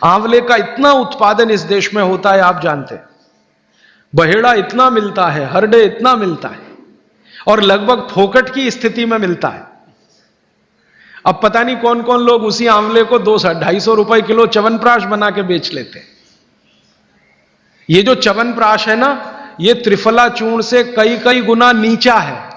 आंवले का इतना उत्पादन इस देश में होता है, आप जानते हैं। बहेड़ा इतना मिलता है, हरडे इतना मिलता है, और लगभग फोकट की स्थिति में मिलता है। अब पता नहीं कौन कौन लोग उसी आंवले को 200-250 रुपए किलो च्यवनप्राश बना के बेच लेते हैं। ये जो च्यवनप्राश है ना, ये त्रिफला चूर्ण से कई कई गुना नीचा है।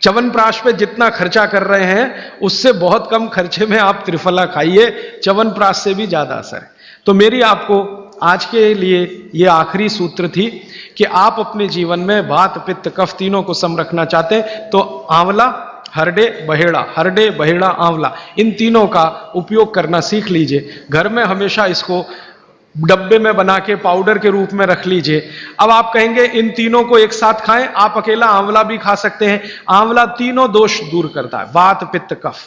च्यवनप्राश पे जितना खर्चा कर रहे हैं उससे बहुत कम खर्चे में आप त्रिफला खाइए, च्यवनप्राश से भी ज्यादा असर है। तो मेरी आपको आज के लिए ये आखिरी सूत्र थी कि आप अपने जीवन में वात पित्त कफ तीनों को सम रखना चाहते हैं तो आंवला, हरडे, बहेड़ा, हरडे, बहेड़ा, आंवला, इन तीनों का उपयोग करना सीख लीजिए। घर में हमेशा इसको डब्बे में बना के पाउडर के रूप में रख लीजिए। अब आप कहेंगे इन तीनों को एक साथ खाएं, आप अकेला आंवला भी खा सकते हैं। आंवला तीनों दोष दूर करता है, वात पित्त कफ।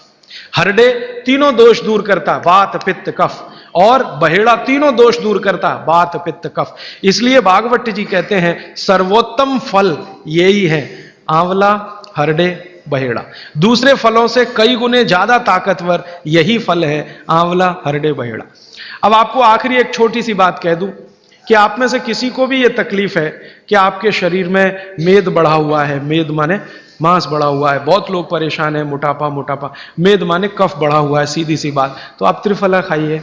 हरडे तीनों दोष दूर करता है, वात पित्त कफ। और बहेड़ा तीनों दोष दूर करता है, वात पित्त कफ। इसलिए भागवत जी कहते हैं सर्वोत्तम फल यही है, आंवला, हरडे, बहेड़ा। दूसरे फलों से कई गुने ज्यादा ताकतवर यही फल है, आंवला, हरडे, बहेड़ा। अब आपको आखिरी एक छोटी सी बात कह दूं कि आप में से किसी को भी यह तकलीफ है कि आपके शरीर में मेद बढ़ा हुआ है, मेद माने मांस बढ़ा हुआ है, बहुत लोग परेशान है, मोटापा, मोटापा, मेद माने कफ बढ़ा हुआ है, सीधी सी बात, तो आप त्रिफला खाइए।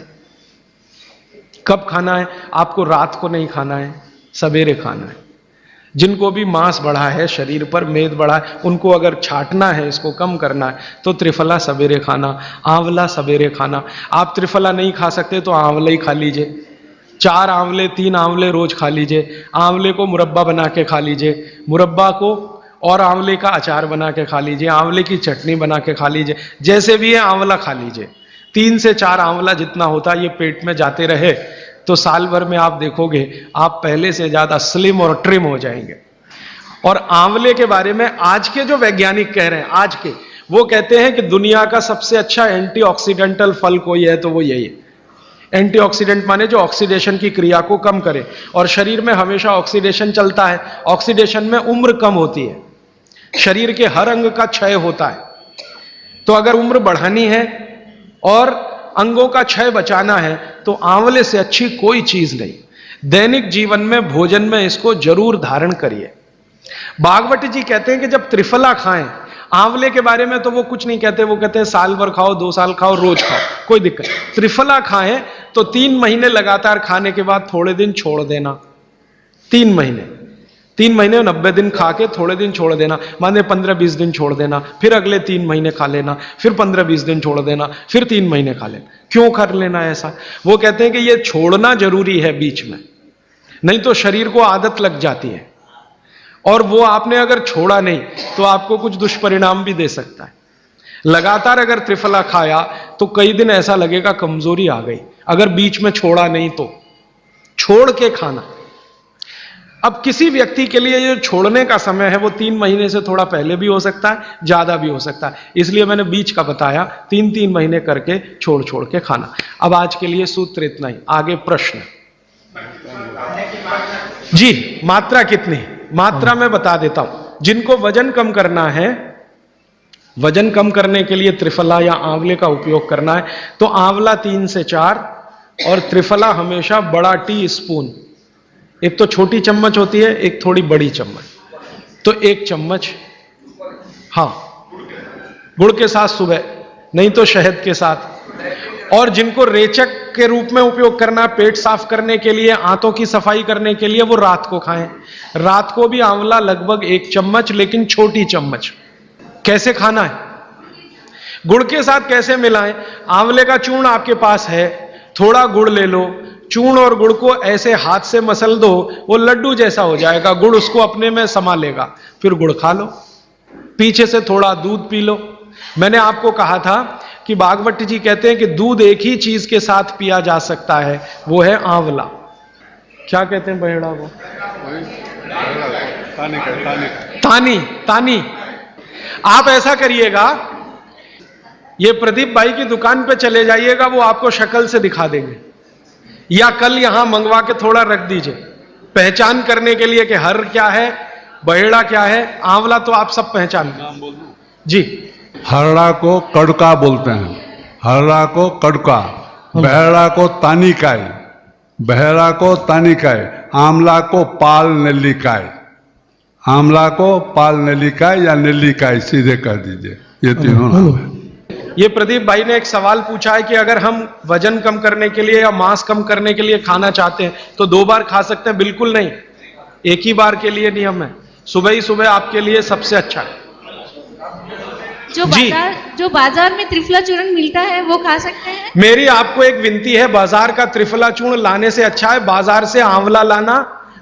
कब खाना है? आपको रात को नहीं खाना है, सवेरे खाना है। जिनको भी मांस बढ़ा है, शरीर पर मेद बढ़ा है, उनको अगर छाटना है, इसको कम करना है, तो त्रिफला सवेरे खाना, आंवला सवेरे खाना। आप त्रिफला नहीं खा सकते तो आंवला ही खा लीजिए। 4 आंवले, 3 आंवले रोज खा लीजिए। आंवले को मुरब्बा बना के खा लीजिए, मुरब्बा को और आंवले का अचार बना के खा लीजिए, आंवले की चटनी बना के खा लीजिए, जैसे भी है आंवला खा लीजिए। 3 से 4 आंवला जितना होता है ये पेट में जाते रहे तो साल भर में आप देखोगे आप पहले से ज्यादा स्लिम और ट्रिम हो जाएंगे। और आंवले के बारे में आज के जो वैज्ञानिक कह रहे हैं, आज के, वो कहते हैं कि दुनिया का सबसे अच्छा एंटीऑक्सीडेंटल फल कोई है तो वो यही है। एंटीऑक्सीडेंट माने जो ऑक्सीडेशन की क्रिया को कम करे, और शरीर में हमेशा ऑक्सीडेशन चलता है। ऑक्सीडेशन में उम्र कम होती है, शरीर के हर अंग का क्षय होता है। तो अगर उम्र बढ़ानी है और अंगों का क्षय बचाना है तो आंवले से अच्छी कोई चीज नहीं। दैनिक जीवन में, भोजन में इसको जरूर धारण करिए। भागवत जी कहते हैं कि जब त्रिफला खाएं, आंवले के बारे में तो वो कुछ नहीं कहते, वो कहते हैं साल भर खाओ, 2 साल खाओ, रोज खाओ, कोई दिक्कत। त्रिफला खाएं तो 3 महीने लगातार खाने के बाद थोड़े दिन छोड़ देना। 3 महीने 90 दिन खा के थोड़े दिन छोड़ देना, माने 15-20 दिन छोड़ देना, फिर अगले 3 महीने खा लेना, फिर 15-20 दिन छोड़ देना, फिर 3 महीने खा लेना। क्यों कर लेना ऐसा? वो कहते हैं कि ये छोड़ना जरूरी है बीच में, नहीं तो शरीर को आदत लग जाती है, और वो आपने अगर छोड़ा नहीं तो आपको कुछ दुष्परिणाम भी दे सकता है। लगातार अगर त्रिफला खाया तो कई दिन ऐसा लगेगा कमजोरी आ गई, अगर बीच में छोड़ा नहीं तो छोड़ के खाना। अब किसी व्यक्ति के लिए जो छोड़ने का समय है वो 3 महीने से थोड़ा पहले भी हो सकता है, ज्यादा भी हो सकता है, इसलिए मैंने बीच का बताया। 3-3 महीने करके छोड़ छोड़ के खाना। अब आज के लिए सूत्र इतना ही, आगे प्रश्न। जी, मात्रा कितनी? मात्रा में बता देता हूं। जिनको वजन कम करना है, वजन कम करने के लिए त्रिफला या आंवले का उपयोग करना है तो आंवला 3 से 4 और त्रिफला हमेशा बड़ा टी स्पून, एक तो छोटी चम्मच होती है, एक थोड़ी बड़ी चम्मच, तो 1 चम्मच, हाँ, गुड़ के साथ सुबह, नहीं तो शहद के साथ। और जिनको रेचक के रूप में उपयोग करना, पेट साफ करने के लिए, आंतों की सफाई करने के लिए, वो रात को खाएं। रात को भी आंवला लगभग 1 चम्मच, लेकिन छोटी चम्मच। कैसे खाना है? गुड़ के साथ कैसे मिलाएं? आंवले का चूर्ण आपके पास है, थोड़ा गुड़ ले लो, चूर्ण और गुड़ को ऐसे हाथ से मसल दो, वो लड्डू जैसा हो जाएगा, गुड़ उसको अपने में समा लेगा, फिर गुड़ खा लो। पीछे से थोड़ा दूध पी लो। मैंने आपको कहा था कि भागवत जी कहते हैं कि दूध एक ही चीज के साथ पिया जा सकता है, वो है आंवला। क्या कहते हैं बहेड़ा को? तानी। आप ऐसा करिएगा, ये प्रदीप भाई की दुकान पे चले जाइएगा, वो आपको शक्ल से दिखा देंगे, या कल यहां मंगवा के थोड़ा रख दीजिए पहचान करने के लिए कि हर क्या है, बहेड़ा क्या है, आंवला तो आप सब पहचान जी। हरड़ा को कड़का बोलते हैं, हरड़ा को कड़का, बहरा को तानिकाय, बहरा को तानिकाय, आंवला को पाल नेल्लिकाय, आंवला को पाल नेल्लिकाय या नेल्लिकाय सीधे कर दीजिए, ये तीनों नाम है। ये प्रदीप भाई ने एक सवाल पूछा है कि अगर हम वजन कम करने के लिए या मांस कम करने के लिए खाना चाहते हैं तो 2 बार खा सकते हैं? बिल्कुल नहीं, एक ही बार के लिए नियम है। सुबह ही सुबह आपके लिए सबसे अच्छा है। जो बाजार में त्रिफला चूर्ण मिलता है वो खा सकते हैं? मेरी आपको एक विनती है, बाजार का त्रिफला चूर्ण लाने से अच्छा है बाजार से आंवला लाना,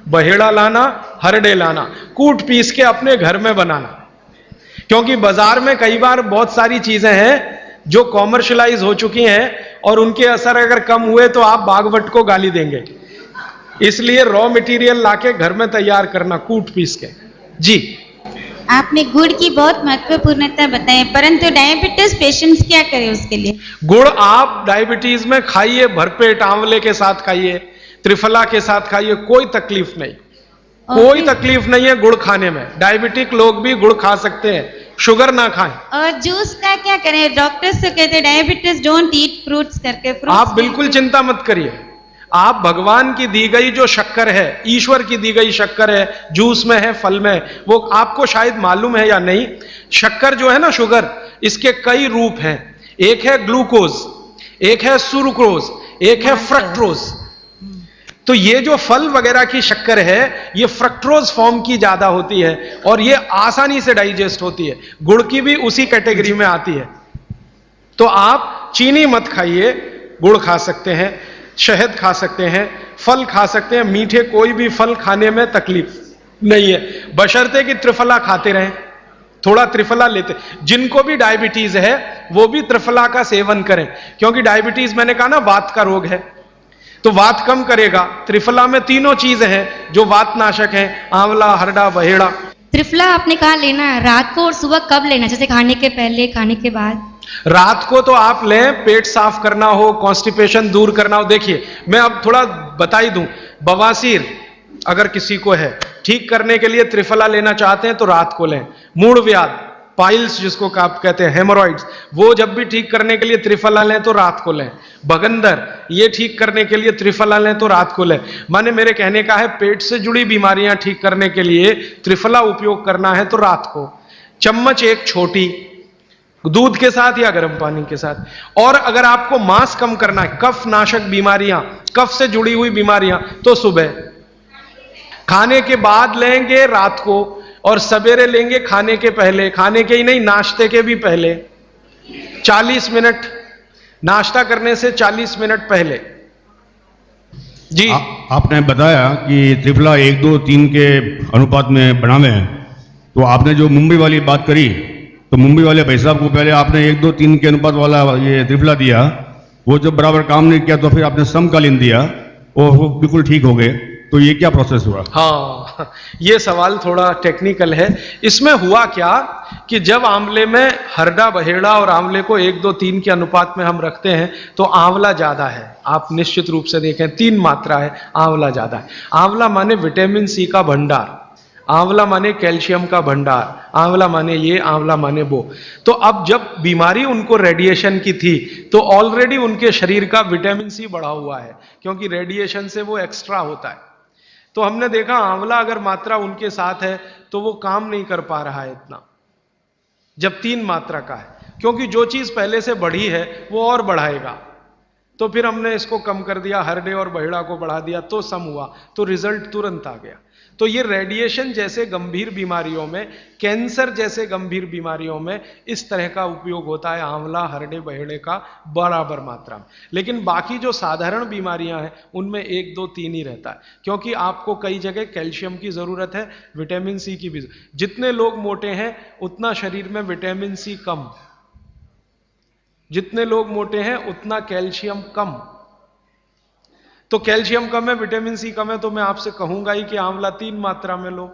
बहेड़ा लाना, हरडे लाना, कूट पीस के अपने घर में बनाना। क्योंकि बाजार में कई बार बहुत सारी चीजें हैं जो कॉमर्शलाइज हो चुकी हैं और उनके असर अगर कम हुए तो आप बागवट को गाली देंगे। इसलिए रॉ मटेरियल लाके घर में तैयार करना, कूट पीस के। जी, आपने गुड़ की बहुत महत्वपूर्णता बताई, परंतु डायबिटीज पेशेंट्स क्या करें उसके लिए? गुड़ आप डायबिटीज में खाइए, भरपेट आंवले के साथ खाइए, त्रिफला के साथ खाइए, कोई तकलीफ नहीं, कोई तकलीफ नहीं है गुड़ खाने में। डायबिटिक लोग भी गुड़ खा सकते हैं, शुगर ना खाएं। और जूस का क्या करें? डॉक्टर्स तो कहते हैं डायबिटीज डोंट ईट फ्रूट्स करके। आप बिल्कुल चिंता मत करिए, आप भगवान की दी गई जो शक्कर है, ईश्वर की दी गई शक्कर है, जूस में है, फल में है, वो आपको शायद मालूम है या नहीं। शक्कर जो है ना, शुगर, इसके कई रूप हैं। एक है ग्लूकोज, एक है सुक्रोज, एक है फ्रक्टोज। तो ये जो फल वगैरह की शक्कर है, ये फ्रक्टोज फॉर्म की ज्यादा होती है और ये आसानी से डाइजेस्ट होती है। गुड़ की भी उसी कैटेगरी में आती है। तो आप चीनी मत खाइए, गुड़ खा सकते हैं, शहद खा सकते हैं, फल खा सकते हैं। मीठे कोई भी फल खाने में तकलीफ नहीं है, बशर्ते कि त्रिफला खाते रहें, थोड़ा त्रिफला लेते। जिनको भी डायबिटीज है वो भी त्रिफला का सेवन करें, क्योंकि डायबिटीज मैंने कहा ना वात का रोग है, तो वात कम करेगा। त्रिफला में तीनों चीजें हैं जो वात नाशक हैं, आंवला, हरडा, बहेड़ा। त्रिफला आपने कहा लेना है, रात को और सुबह कब लेना? जैसे खाने के पहले, खाने के बाद? रात को तो आप लें, पेट साफ करना हो, कॉन्स्टिपेशन दूर करना हो। देखिए, मैं अब थोड़ा बता ही दूं, बवासीर अगर किसी को है, ठीक करने के लिए त्रिफला लेना चाहते हैं तो रात को लें। मूड व्याध, पाइल्स जिसको आप कहते हैं, हेमोरॉइड्स, वो जब भी ठीक करने के लिए त्रिफला लें तो रात को लें। भगंदर, ये ठीक करने के लिए त्रिफला लें तो रात को लें। माने मेरे कहने का है, पेट से जुड़ी बीमारियां ठीक करने के लिए त्रिफला उपयोग करना है तो रात को। चम्मच एक छोटी, दूध के साथ या गर्म पानी के साथ। और अगर आपको मांस कम करना है, कफ नाशक बीमारियां, कफ से जुड़ी हुई बीमारियां, तो सुबह खाने के बाद लेंगे, रात को, और सवेरे लेंगे खाने के पहले। खाने के ही नहीं, नाश्ते के भी पहले 40 मिनट, नाश्ता करने से 40 मिनट पहले। जी, आपने बताया कि त्रिफला 1, 2, 3 के अनुपात में बनावे हैं, तो आपने जो मुंबई वाली बात करी, तो मुंबई वाले भाई साहब को पहले आपने 1, 2, 3 के अनुपात वाला ये त्रिफला दिया, वो जब बराबर काम नहीं किया तो फिर आपने समकालीन दिया और वो बिल्कुल ठीक हो गए। तो ये क्या प्रोसेस हुआ? हाँ, ये सवाल थोड़ा टेक्निकल है। इसमें हुआ क्या कि जब आंवले में हरडा, बहेड़ा और आंवले को 1, 2, 3 के अनुपात में हम रखते हैं तो आंवला ज्यादा है। आप निश्चित रूप से देखें, 3 मात्रा है, आंवला ज्यादा है। आंवला माने विटामिन सी का भंडार, आंवला माने कैल्शियम का भंडार, आंवला माने ये, आंवला माने वो। तो अब जब बीमारी उनको रेडिएशन की थी तो ऑलरेडी उनके शरीर का विटामिन सी बढ़ा हुआ है, क्योंकि रेडिएशन से वो एक्स्ट्रा होता है। तो हमने देखा आंवला अगर मात्रा उनके साथ है तो वो काम नहीं कर पा रहा है इतना, जब 3 मात्रा का है, क्योंकि जो चीज पहले से बढ़ी है वो और बढ़ाएगा। तो फिर हमने इसको कम कर दिया, हरडे और बहेड़ा को बढ़ा दिया, तो सम हुआ, तो रिजल्ट तुरंत आ गया। तो ये रेडिएशन जैसे गंभीर बीमारियों में, कैंसर जैसे गंभीर बीमारियों में इस तरह का उपयोग होता है आंवला, हरडे, बहेड़े का बराबर मात्रा में। लेकिन बाकी जो साधारण बीमारियां हैं उनमें 1, 2, 3 ही रहता है, क्योंकि आपको कई जगह कैल्शियम की जरूरत है, विटामिन सी की भी। जितने लोग मोटे हैं उतना शरीर में विटामिन सी कम, जितने लोग मोटे हैं उतना कैल्शियम कम। तो कैल्शियम कम है, विटामिन सी कम है, तो मैं आपसे कहूंगा ही कि आंवला 3 मात्रा में लो।